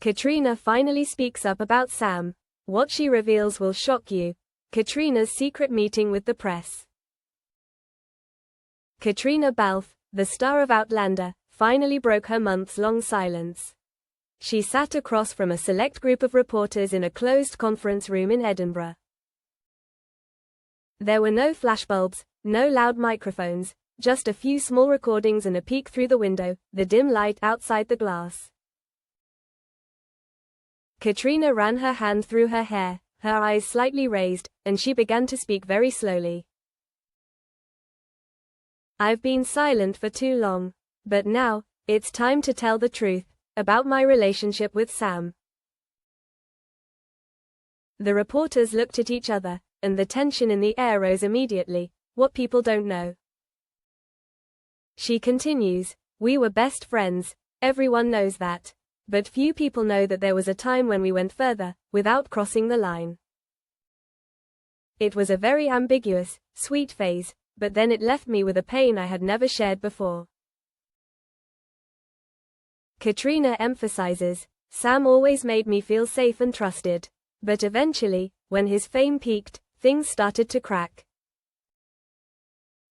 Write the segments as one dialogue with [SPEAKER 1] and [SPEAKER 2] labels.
[SPEAKER 1] Caitriona finally speaks up about Sam. What she reveals will shock you. Caitriona's secret meeting with the press. Caitriona Balfe, the star of Outlander, finally broke her months-long silence. She sat across from a select group of reporters in a closed conference room in Edinburgh. There were no flashbulbs, no loud microphones, just a few small recordings and a peek through the window, the dim light outside the glass. Caitriona ran her hand through her hair, her eyes slightly raised, and she began to speak very slowly. I've been silent for too long. But now, it's time to tell the truth about my relationship with Sam. The reporters looked at each other, and the tension in the air rose immediately. What people don't know. She continues, we were best friends, everyone knows that. But few people know that there was a time when we went further, without crossing the line. It was a very ambiguous, sweet phase, but then it left me with a pain I had never shared before. Caitriona emphasizes, Sam always made me feel safe and trusted. But eventually, when his fame peaked, things started to crack.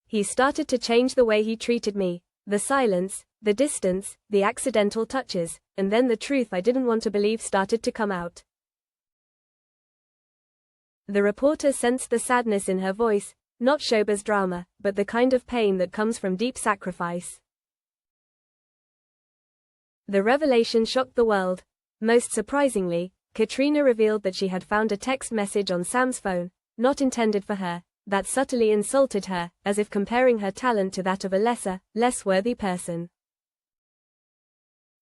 [SPEAKER 1] He started to change the way he treated me, the silence, the distance, the accidental touches, and then the truth I didn't want to believe started to come out. The reporter sensed the sadness in her voice, not showbiz drama, but the kind of pain that comes from deep sacrifice. The revelation shocked the world. Most surprisingly, Caitriona revealed that she had found a text message on Sam's phone, not intended for her, that subtly insulted her, as if comparing her talent to that of a lesser, less worthy person.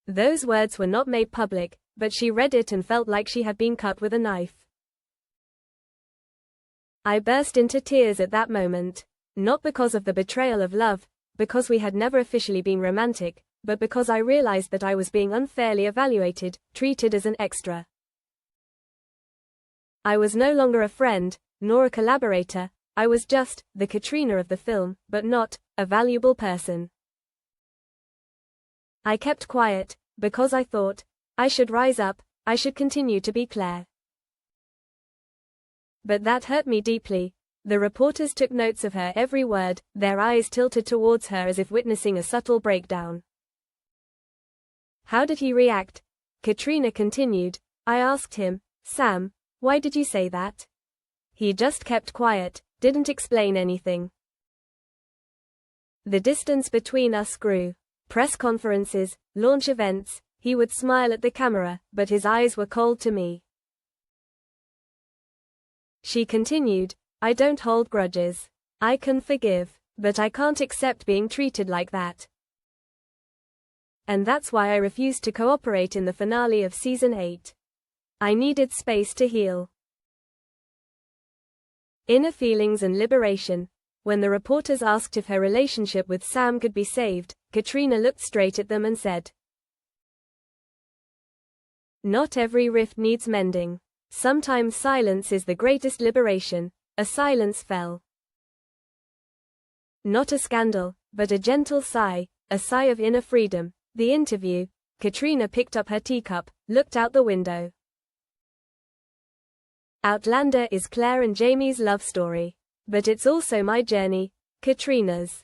[SPEAKER 1] Those words were not made public, but she read it and felt like she had been cut with a knife. I burst into tears at that moment. Not because of the betrayal of love, because we had never officially been romantic, but because I realized that I was being unfairly evaluated, treated as an extra. I was no longer a friend, nor a collaborator, I was just the Caitriona of the film, but not a valuable person. I kept quiet, because I thought, I should rise up, I should continue to be Claire. But that hurt me deeply. The reporters took notes of her every word, their eyes tilted towards her as if witnessing a subtle breakdown. How did he react? Caitriona continued, I asked him, Sam, why did you say that? He just kept quiet, didn't explain anything. The distance between us grew. Press conferences, launch events, he would smile at the camera, but his eyes were cold to me. She continued, I don't hold grudges. I can forgive, but I can't accept being treated like that. And that's why I refused to cooperate in the finale of season 8. I needed space to heal. Inner feelings and liberation. When the reporters asked if her relationship with Sam could be saved, Caitriona looked straight at them and said, not every rift needs mending. Sometimes silence is the greatest liberation. A silence fell. Not a scandal, but a gentle sigh, a sigh of inner freedom. The interview. Caitriona picked up her teacup, looked out the window. Outlander is Claire and Jamie's love story. But it's also my journey, Caitriona's.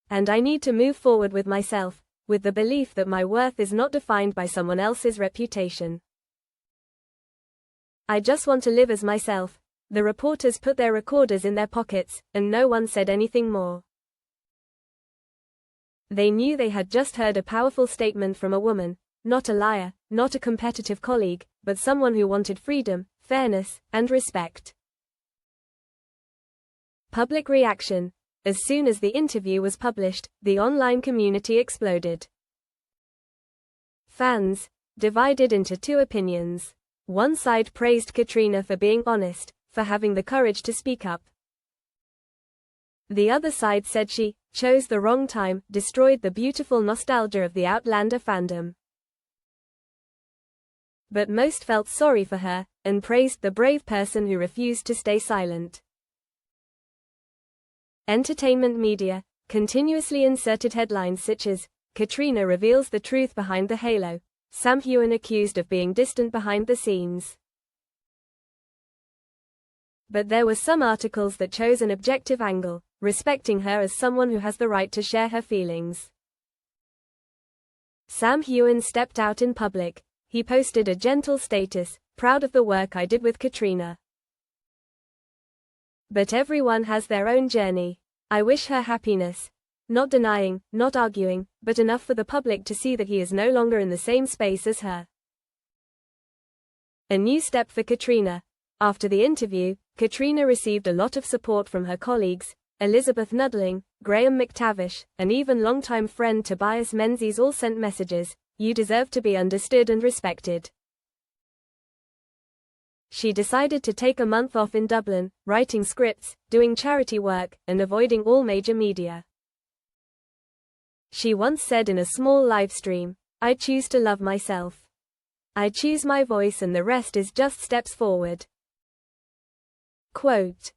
[SPEAKER 1] And I need to move forward with myself, with the belief that my worth is not defined by someone else's reputation. I just want to live as myself. The reporters put their recorders in their pockets, and no one said anything more. They knew they had just heard a powerful statement from a woman, not a liar, not a competitive colleague, but someone who wanted freedom, fairness, and respect. Public reaction. As soon as the interview was published, the online community exploded. Fans divided into two opinions. One side praised Caitriona for being honest, for having the courage to speak up. The other side said she chose the wrong time, destroyed the beautiful nostalgia of the Outlander fandom. But most felt sorry for her, and praised the brave person who refused to stay silent. Entertainment media continuously inserted headlines such as, Caitriona reveals the truth behind the halo, Sam Heughan accused of being distant behind the scenes. But there were some articles that chose an objective angle, respecting her as someone who has the right to share her feelings. Sam Heughan stepped out in public. He posted a gentle status, "Proud of the work I did with Caitriona. But everyone has their own journey. I wish her happiness." Not denying, not arguing, but enough for the public to see that he is no longer in the same space as her. A new step for Caitriona. After the interview, Caitriona received a lot of support from her colleagues. Elizabeth Nuttling, Graham McTavish, and even longtime friend Tobias Menzies all sent messages, "You deserve to be understood and respected." She decided to take a month off in Dublin, writing scripts, doing charity work, and avoiding all major media. She once said in a small live stream, "I choose to love myself. I choose my voice and the rest is just steps forward." Quote,